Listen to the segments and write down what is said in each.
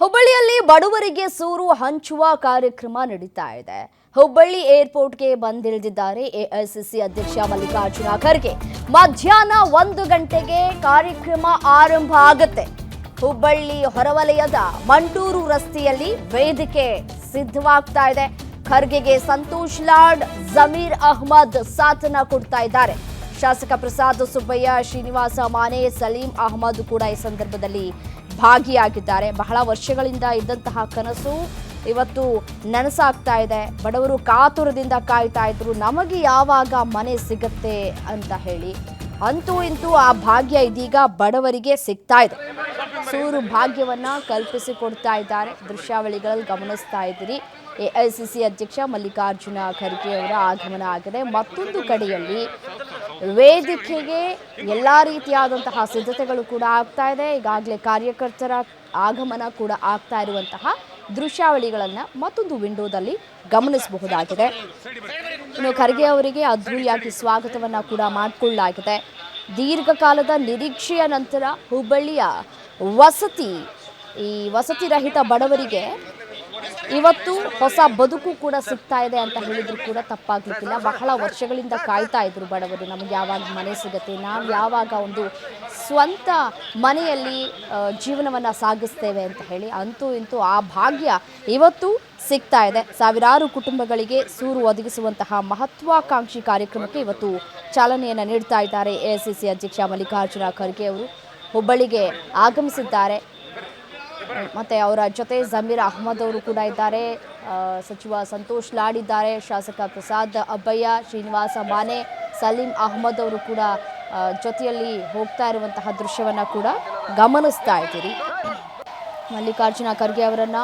ಹುಬ್ಬಳ್ಳಿಯಲ್ಲಿ ಬಡವರಿಗೆ ಸೂರು ಹಂಚುವ ಕಾರ್ಯಕ್ರಮ ನಡೀತಾ ಇದೆ. ಹುಬ್ಬಳ್ಳಿ ಏರ್ಪೋರ್ಟ್ಗೆ ಬಂದಿಳಿದಿದ್ದಾರೆ ಎಐಸಿಸಿ ಅಧ್ಯಕ್ಷ ಮಲ್ಲಿಕಾರ್ಜುನ ಖರ್ಗೆ. ಮಧ್ಯಾಹ್ನ 1 ಗಂಟೆಗೆ ಕಾರ್ಯಕ್ರಮ ಆರಂಭ ಆಗುತ್ತೆ. ಹುಬ್ಬಳ್ಳಿ ಹೊರವಲಯದ ಮಂಟೂರು ರಸ್ತೆಯಲ್ಲಿ ವೇದಿಕೆ ಸಿದ್ಧವಾಗ್ತಾ ಇದೆ. ಖರ್ಗೆಗೆ ಸಂತೋಷ್ ಲಾಡ್, ಜಮೀರ್ ಅಹ್ಮದ್ ಸಾಥನ್ನ ಕೊಡ್ತಾ ಇದ್ದಾರೆ. ಶಾಸಕ ಪ್ರಸಾದ್ ಸುಬ್ಬಯ್ಯ, ಶ್ರೀನಿವಾಸ ಮಾನೆ, ಸಲೀಂ ಅಹ್ಮದ್ ಕೂಡ ಈ ಸಂದರ್ಭದಲ್ಲಿ ಭಾಗಿಯಾಗಿದ್ದಾರೆ. ಬಹಳ ವರ್ಷಗಳಿಂದ ಇದ್ದಂತಹ ಕನಸು ಇವತ್ತು ನನಸಾಗ್ತಾ ಇದೆ. ಬಡವರು ಕಾತುರದಿಂದ ಕಾಯ್ತಾ ಇದ್ರು, ನಮಗೆ ಯಾವಾಗ ಮನೆ ಸಿಗತ್ತೆ ಅಂತ ಹೇಳಿ. ಅಂತೂ ಇಂತೂ ಆ ಭಾಗ್ಯ ಇದೀಗ ಬಡವರಿಗೆ ಸಿಗ್ತಾ ಇದೆ. ಸೂರು ಭಾಗ್ಯವನ್ನ ಕಲ್ಪಿಸಿಕೊಡ್ತಾ ಇದ್ದಾರೆ. ದೃಶ್ಯಾವಳಿಗಳಲ್ಲಿ ಗಮನಿಸ್ತಾ ಇದ್ದೀರಿ. ಎಐಸಿಸಿ ಅಧ್ಯಕ್ಷ ಮಲ್ಲಿಕಾರ್ಜುನ ಖರ್ಗೆ ಅವರ ಆಗಮನ ಆಗಿದೆ. ಮತ್ತೊಂದು ಕಡೆಯಲ್ಲಿ ವೇದಿಕೆಗೆ ಎಲ್ಲಾ ರೀತಿಯಾದಂತಹ ಸಿದ್ಧತೆಗಳು ಕೂಡ ಆಗ್ತಾ ಇದೆ. ಈಗಾಗಲೇ ಕಾರ್ಯಕರ್ತರ ಆಗಮನ ಕೂಡ ಆಗ್ತಾ ಇರುವಂತಹ ದೃಶ್ಯಾವಳಿಗಳನ್ನ ಮತ್ತೊಂದು ವಿಂಡೋದಲ್ಲಿ ಗಮನಿಸಬಹುದಾಗಿದೆ. ಇನ್ನು ಖರ್ಗೆ ಅವರಿಗೆ ಅದ್ಧೂರಿಯಾಗಿ ಸ್ವಾಗತವನ್ನ ಕೂಡ ಮಾಡಿಕೊಳ್ಳಲಾಗಿದೆ. ದೀರ್ಘಕಾಲದ ನಿರೀಕ್ಷೆಯ ನಂತರ ಹುಬ್ಬಳ್ಳಿಯ ವಸತಿ ರಹಿತ ಬಡವರಿಗೆ ಇವತ್ತು ಹೊಸ ಬದುಕು ಕೂಡ ಸಿಗ್ತಾ ಇದೆ ಅಂತ ಹೇಳಿದ್ರು ಕೂಡ ತಪ್ಪಾಗ್ಲಿಕ್ಕಿಲ್ಲ. ಬಹಳ ವರ್ಷಗಳಿಂದ ಕಾಯ್ತಾ ಇದ್ರು ಬಡವರು, ನಮಗೆ ಯಾವಾಗ ಮನೆ ಸಿಗುತ್ತೆ, ನಾವು ಯಾವಾಗ ಒಂದು ಸ್ವಂತ ಮನೆಯಲ್ಲಿ ಜೀವನವನ್ನ ಸಾಗಿಸ್ತೇವೆ ಅಂತ ಹೇಳಿ. ಅಂತೂ ಇಂತೂ ಆ ಭಾಗ್ಯ ಇವತ್ತು ಸಿಗ್ತಾ ಇದೆ. ಸಾವಿರಾರು ಕುಟುಂಬಗಳಿಗೆ ಸೂರು ಒದಗಿಸುವಂತಹ ಮಹತ್ವಾಕಾಂಕ್ಷಿ ಕಾರ್ಯಕ್ರಮಕ್ಕೆ ಇವತ್ತು ಚಾಲನೆಯನ್ನು ನೀಡ್ತಾ ಇದ್ದಾರೆ ಎಐಸಿಸಿ ಅಧ್ಯಕ್ಷ ಮಲ್ಲಿಕಾರ್ಜುನ ಖರ್ಗೆ ಅವರು. ಹುಬ್ಬಳ್ಳಿಗೆ ಆಗಮಿಸಿದ್ದಾರೆ. ಮತ್ತೆ ಅವರ ಜೊತೆ ಜಮೀರ್ ಅಹ್ಮದ್ ಅವರು ಕೂಡ ಇದ್ದಾರೆ. ಸಚಿವ ಸಂತೋಷ್ ಲಾಡ್ ಇದ್ದಾರೆ. ಶಾಸಕ ಪ್ರಸಾದ್ ಅಬ್ಬಯ್ಯ, ಶ್ರೀನಿವಾಸ ಮಾನೆ, ಸಲೀಂ ಅಹ್ಮದ್ ಅವರು ಕೂಡ ಜೊತೆಯಲ್ಲಿ ಹೋಗ್ತಾ ಇರುವಂತಹ ದೃಶ್ಯವನ್ನ ಕೂಡ ಗಮನಿಸ್ತಾ ಇದ್ದೀರಿ. ಮಲ್ಲಿಕಾರ್ಜುನ ಖರ್ಗೆ ಅವರನ್ನ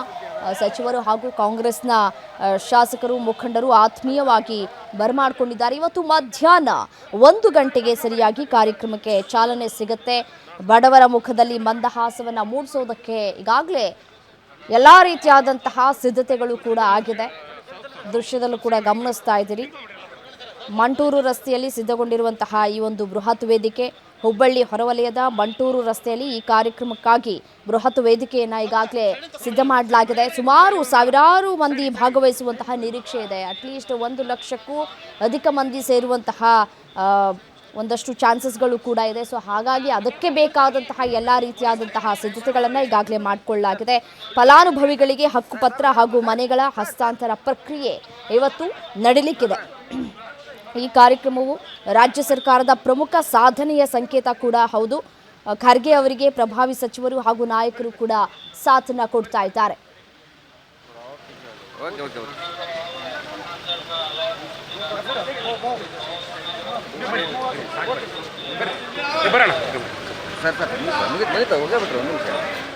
ಸಚಿವರು ಹಾಗೂ ಕಾಂಗ್ರೆಸ್ನ ಶಾಸಕರು, ಮುಖಂಡರು ಆತ್ಮೀಯವಾಗಿ ಬರಮಾಡಿಕೊಂಡಿದ್ದಾರೆ. ಇವತ್ತು ಮಧ್ಯಾಹ್ನ 1 ಗಂಟೆಗೆ ಸರಿಯಾಗಿ ಕಾರ್ಯಕ್ರಮಕ್ಕೆ ಚಾಲನೆ ಸಿಗುತ್ತೆ. ಬಡವರ ಮುಖದಲ್ಲಿ ಮಂದಹಾಸವನ್ನು ಮೂಡಿಸೋದಕ್ಕೆ ಈಗಾಗಲೇ ಎಲ್ಲ ರೀತಿಯಾದಂತಹ ಸಿದ್ಧತೆಗಳು ಕೂಡ ಆಗಿದೆ. ದೃಶ್ಯದಲ್ಲೂ ಕೂಡ ಗಮನಿಸ್ತಾ ಇದ್ದೀರಿ. ಮಂಟೂರು ರಸ್ತೆಯಲ್ಲಿ ಸಿದ್ಧಗೊಂಡಿರುವಂತಹ ಈ ಒಂದು ಬೃಹತ್ ವೇದಿಕೆ, ಹುಬ್ಬಳ್ಳಿ ಹೊರವಲಯದ ಮಂಟೂರು ರಸ್ತೆಯಲ್ಲಿ ಈ ಕಾರ್ಯಕ್ರಮಕ್ಕಾಗಿ ಬೃಹತ್ ವೇದಿಕೆಯನ್ನು ಈಗಾಗಲೇ ಸಿದ್ಧ ಮಾಡಲಾಗಿದೆ. ಸುಮಾರು ಸಾವಿರಾರು ಮಂದಿ ಭಾಗವಹಿಸುವಂತಹ ನಿರೀಕ್ಷೆ ಇದೆ. ಅಟ್ಲೀಸ್ಟ್ 1 ಲಕ್ಷಕ್ಕೂ ಅಧಿಕ ಮಂದಿ ಸೇರುವಂತಹ ಒಂದಷ್ಟು ಚಾನ್ಸಸ್ಗಳು ಕೂಡ ಇದೆ. ಸೊ ಹಾಗಾಗಿ ಅದಕ್ಕೆ ಬೇಕಾದಂತಹ ಎಲ್ಲ ರೀತಿಯಾದಂತಹ ಸಿದ್ಧತೆಗಳನ್ನು ಈಗಾಗಲೇ ಮಾಡಿಕೊಳ್ಳಲಾಗಿದೆ. ಫಲಾನುಭವಿಗಳಿಗೆ ಹಕ್ಕುಪತ್ರ ಹಾಗೂ ಮನೆಗಳ ಹಸ್ತಾಂತರ ಪ್ರಕ್ರಿಯೆ ಇವತ್ತು ನಡೀಲಿಕ್ಕಿದೆ. ಈ ಕಾರ್ಯಕ್ರಮವು ರಾಜ್ಯ ಸರ್ಕಾರದ ಪ್ರಮುಖ ಸಾಧನೆಯ ಸಂಕೇತ ಕೂಡ ಹೌದು. ಖರ್ಗೆ ಅವರಿಗೆ ಪ್ರಭಾವಿ ಸಚಿವರು ಹಾಗೂ ನಾಯಕರು ಕೂಡ ಸಾಥನ್ನ ಕೊಡ್ತಾ ಇದ್ದಾರೆ. ಸರ್